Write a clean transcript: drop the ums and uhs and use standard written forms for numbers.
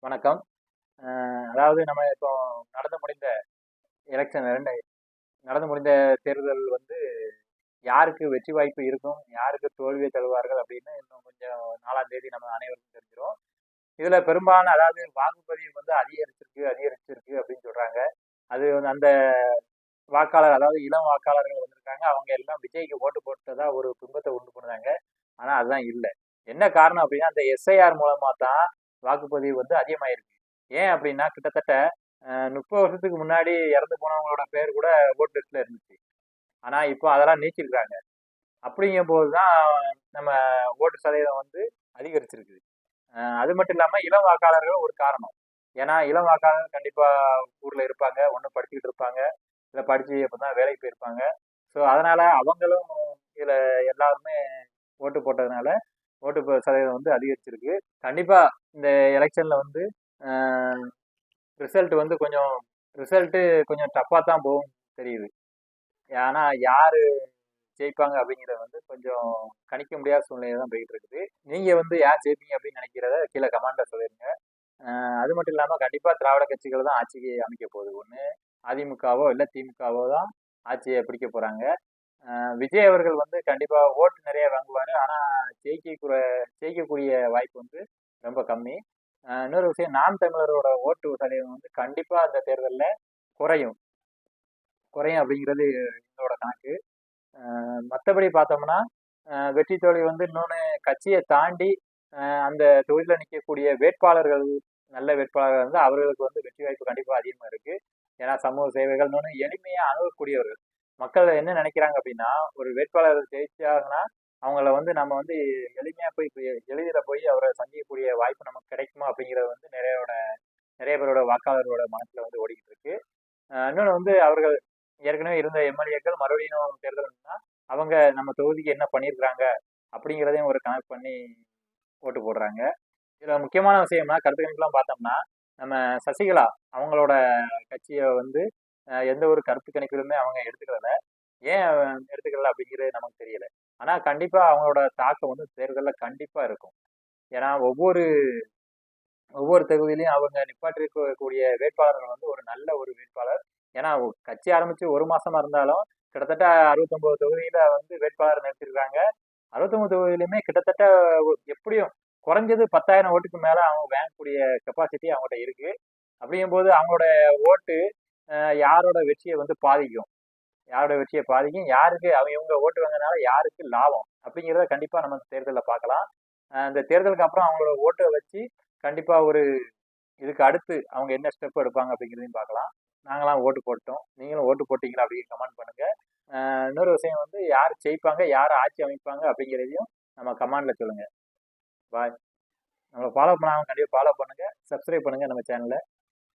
வணக்கம். அதாவது நம்ம இப்போ நடந்து முடிந்த எலெக்ஷன் 2 நடந்து முடிந்த தேர்தல் வந்து யாருக்கு வெற்றி வாய்ப்பு இருக்கும், யாருக்கு தோல்வியை தழுவார்கள் அப்படின்னு இன்னும் கொஞ்சம் 4ஆம் தேதி நம்ம அனைவருக்கும் தெரிஞ்சிரும். இதுல பெரும்பாலான அதாவது வாக்குப்பதிவு வந்து அதிகரிச்சிருக்கு அப்படின்னு சொல்றாங்க. அது வந்து அந்த வாக்காளர் அதாவது இளம் வாக்காளர்கள் வந்திருக்காங்க. அவங்க எல்லாம் விஜய்க்கு ஓட்டு போட்டதா ஒரு பிம்பத்த உண்டு பண்ணுனாங்க. ஆனா அதுதான் இல்ல. என்ன காரணம் அப்படின்னா, அந்த எஸ்ஐஆர் மூலமா தான் வாக்குப்பதிவு வந்து அதிகமாயிருக்கு. ஏன் அப்படின்னா, கிட்டத்தட்ட 30 வருஷத்துக்கு முன்னாடி இறந்து போனவங்களோட பேர் கூட ஓட் லிஸ்ட்ல இருந்துச்சு. ஆனா இப்போ அதெல்லாம் நீக்கிருக்காங்க. அப்படிங்கும்போது தான் நம்ம ஓட்டு சதவீதம் வந்து அதிகரிச்சிருக்கு. அது மட்டும் இல்லாம இளம் வாக்காளர்களும் ஒரு காரணம். ஏன்னா இளம் வாக்காளர்கள் கண்டிப்பா ஊர்ல இருப்பாங்க. ஒண்ணு படிச்சுக்கிட்டு இருப்பாங்க. இல்ல படிச்சு அப்பதான் வேலைக்கு போயிருப்பாங்க. ஸோ அதனால அவங்களும் இதுல எல்லாருமே ஓட்டு போட்டதுனால சதவீதம் வந்து அதிகரிச்சிருக்கு. கண்டிப்பா இந்த எலெக்ஷன்ல வந்து ரிசல்ட் வந்து ரிசல்ட் கொஞ்சம் டஃப்பா தான் போகும் தெரியுது. ஆனா யாரு ஜெயிப்பாங்க அப்படிங்கிறது வந்து கொஞ்சம் கணிக்க முடியாத சூழ்நிலை தான் போயிட்டு இருக்குது. நீங்க வந்து யார் ஜெயிப்பீங்க அப்படின்னு நினைக்கிறத கீழே கமெண்ட்ல சொல்லிருங்க. அது மட்டும் இல்லாம கண்டிப்பா திராவிட கட்சிகள் தான் ஆட்சிக்கு அமைக்க போகுது. ஒண்ணு அதிமுகவோ இல்ல திமுகவோ தான் ஆட்சியை பிடிக்க போறாங்க. விஜய் அவர்கள் வந்து கண்டிப்பா ஓட்டு நிறைய வாங்குவாரு. ஆனா ஜெயிக்கக்கூடிய வாய்ப்பு வந்து ரொம்ப கம்மி. இன்னொரு விஷயம் நாம் தமிழரோட ஓட்டு சதவீதம் வந்து கண்டிப்பா அந்த தேர்தல்ல குறையும். குறையும் அப்படிங்கிறது எங்களோட கணக்கு. மற்றபடி பார்த்தோம்னா வெற்றி தோல்வி வந்து இன்னொன்று கட்சியை தாண்டி அந்த தொகுதியில் நிற்கக்கூடிய வேட்பாளர்கள் நல்ல வேட்பாளர்கள் வந்து அவர்களுக்கு வந்து வெற்றி வாய்ப்பு கண்டிப்பாக அதிகமாக இருக்கு. ஏன்னா சமூக சேவைகள் இன்னொன்று எளிமையாக அணுகக்கூடியவர்கள். மக்கள் என்ன நினைக்கிறாங்க அப்படின்னா, ஒரு வேட்பாளர் ஜெயிச்சாங்கன்னா அவங்கள வந்து நம்ம வந்து எளிமையாக போய் எளிதில் போய் அவரை சந்திக்கக்கூடிய வாய்ப்பு நமக்கு கிடைக்குமா அப்படிங்கிறது வந்து நிறைய பேரோட வாக்காளர்களோட மனசுல வந்து ஓடிக்கிட்டு இருக்கு. இன்னொன்று வந்து அவர்கள் ஏற்கனவே இருந்த எம்எல்ஏக்கள் மறுபடியும் தேர்தல்னா அவங்க நம்ம தொகுதிக்கு என்ன பண்ணியிருக்கிறாங்க அப்படிங்கிறதையும் ஒரு கணக்கு பண்ணி ஓட்டு போடுறாங்க. இதுல முக்கியமான விஷயம்னா கருத்து கணிப்புலாம் பார்த்தோம்னா நம்ம சசிகலா அவங்களோட கட்சியை வந்து எந்த ஒரு கருத்து கணிப்பிலுமே அவங்க எடுத்துக்கிறத ஏன் எடுத்துக்கல அப்படிங்கிறது நமக்கு தெரியல. ஆனா கண்டிப்பா அவங்களோட தாக்கம் வந்து தேர்தலில் கண்டிப்பா இருக்கும். ஏன்னா ஒவ்வொரு ஒவ்வொரு தொகுதியிலையும் அவங்க நிப்பாட்டிருக்கக்கூடிய வேட்பாளர்கள் வந்து ஒரு நல்ல ஒரு வேட்பாளர். ஏன்னா கட்சி ஆரம்பிச்சு ஒரு மாசமா இருந்தாலும் கிட்டத்தட்ட 69 தொகுதியில வந்து வேட்பாளர் நிறுத்திருக்காங்க. 69 தொகுதியிலுமே கிட்டத்தட்ட எப்படியும் குறைஞ்சது 10,000 ஓட்டுக்கு மேல அவங்க வாங்கக்கூடிய கெப்பாசிட்டி அவங்ககிட்ட இருக்கு. அப்படிங்கும்போது அவங்களோட ஓட்டு யாரோட வெற்றியை வந்து பாதிக்கும், யாருக்கு அவங்க இவங்க ஓட்டு வாங்கினால யாருக்கு லாபம் அப்படிங்கிறத கண்டிப்பா நம்ம தேர்தலில் பார்க்கலாம். இந்த தேர்தலுக்கு அப்புறம் அவங்களோட ஓட்டை வச்சு கண்டிப்பா ஒரு இதுக்கு அடுத்து அவங்க என்ன ஸ்டெப் எடுப்பாங்க அப்படிங்கிறதையும் பார்க்கலாம். நாங்களாம் ஓட்டு போட்டோம், நீங்களும் ஓட்டு போட்டீங்களா அப்படின்னு கமெண்ட் பண்ணுங்க. இன்னொரு விஷயம் வந்து யார் ஜெயிப்பாங்க, யார் ஆட்சி அமைப்பாங்க அப்படிங்கிறதையும் நம்ம கமெண்ட்ல சொல்லுங்க. பாய். நம்மளை ஃபாலோ பண்ணாமல் கண்டிப்பாக ஃபாலோ பண்ணுங்க, சப்ஸ்கிரைப் பண்ணுங்க நம்ம சேனலை.